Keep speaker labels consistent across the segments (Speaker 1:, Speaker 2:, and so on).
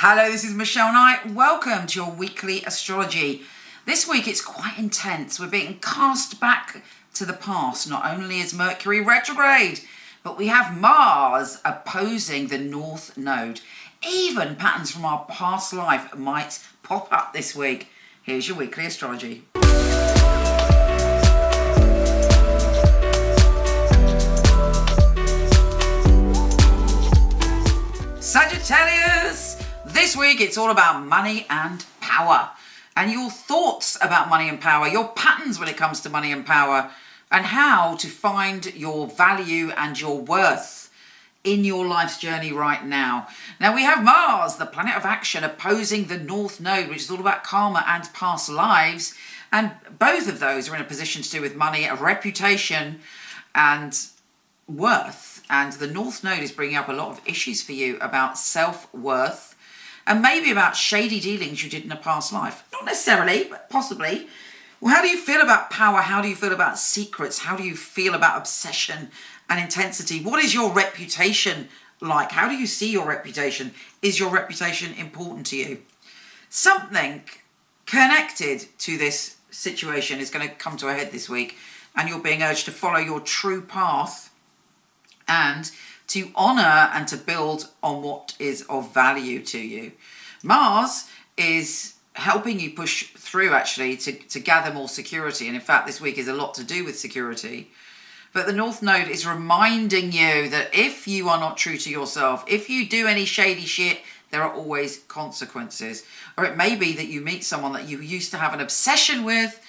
Speaker 1: Hello, this is Michele Knight. Welcome to your weekly astrology. This week it's quite intense. We're being cast back to the past. Not only is Mercury retrograde, but we have Mars opposing the North Node. Even patterns from our past life might pop up this week. Here's your weekly astrology. Sagittarius! This week it's all about money and power, and your thoughts about money and power, your patterns when it comes to money and power, and how to find your value and your worth in your life's journey right now. Now we have Mars, the planet of action, opposing the North Node, which is all about karma and past lives, and both of those are in a position to do with money, a reputation, and worth. And the North Node is bringing up a lot of issues for you about self-worth and maybe about shady dealings you did in a past life. Not necessarily, but possibly. Well, how do you feel about power? How do you feel about secrets? How do you feel about obsession and intensity? What is your reputation like? How do you see your reputation? Is your reputation important to you? Something connected to this situation is going to come to a head this week, and you're being urged to follow your true path and to honour and to build on what is of value to you. Mars is helping you push through actually to gather more security. And in fact, this week is a lot to do with security. But the North Node is reminding you that if you are not true to yourself, if you do any shady shit, there are always consequences. Or it may be that you meet someone that you used to have an obsession with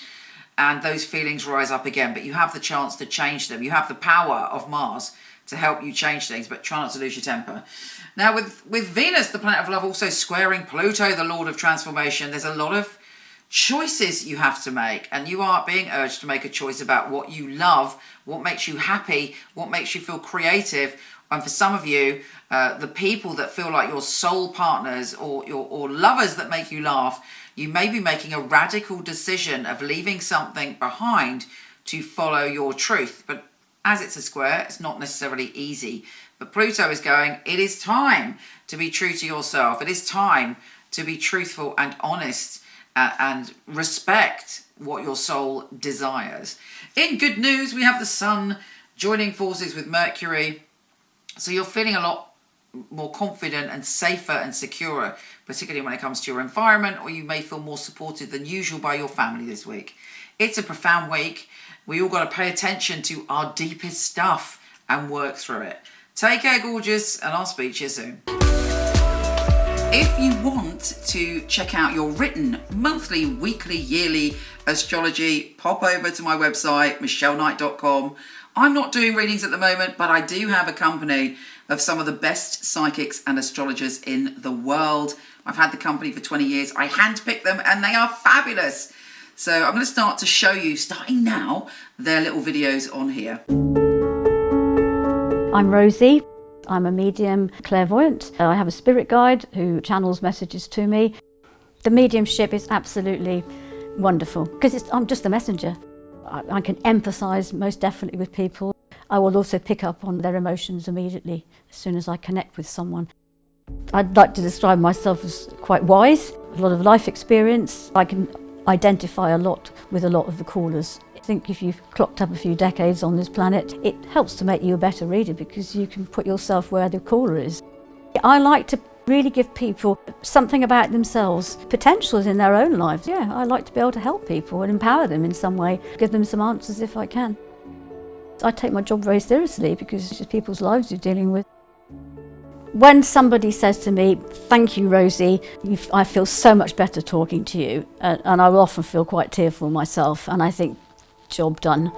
Speaker 1: and those feelings rise up again, but you have the chance to change them. You have the power of Mars to help you change things, but try not to lose your temper. Now, with Venus, the planet of love, also squaring Pluto, the Lord of transformation, there's a lot of choices you have to make, and you are being urged to make a choice about what you love, what makes you happy, what makes you feel creative. And for some of you, the people that feel like your soul partners or lovers that make you laugh, you may be making a radical decision of leaving something behind to follow your truth. But as it's a square, it's not necessarily easy. But Pluto is going, it is time to be true to yourself. It is time to be truthful and honest and respect what your soul desires. In good news, we have the Sun joining forces with Mercury. So you're feeling a lot more confident and safer and secure, particularly when it comes to your environment, or you may feel more supported than usual by your family this week. It's a profound week. We all got to pay attention to our deepest stuff and work through it. Take care, gorgeous, and I'll speak to you soon. If you want to check out your written monthly, weekly, yearly astrology, pop over to my website, micheleknight.com. I'm not doing readings at the moment, but I do have a company of some of the best psychics and astrologers in the world. I've had the company for 20 years. I handpick them and they are fabulous. So I'm going to start to show you, starting now, their little videos on here.
Speaker 2: I'm Rosie. I'm a medium clairvoyant. I have a spirit guide who channels messages to me. The mediumship is absolutely wonderful because I'm just a messenger. I can empathise most definitely with people. I will also pick up on their emotions immediately as soon as I connect with someone. I'd like to describe myself as quite wise, a lot of life experience. I can identify a lot with a lot of the callers. I think if you've clocked up a few decades on this planet, it helps to make you a better reader because you can put yourself where the caller is. I like to really give people something about themselves, potentials in their own lives. Yeah, I like to be able to help people and empower them in some way, give them some answers if I can. I take my job very seriously because it's just people's lives you're dealing with. When somebody says to me, "Thank you, Rosie, I feel so much better talking to you," and I will often feel quite tearful myself, and I think, job done.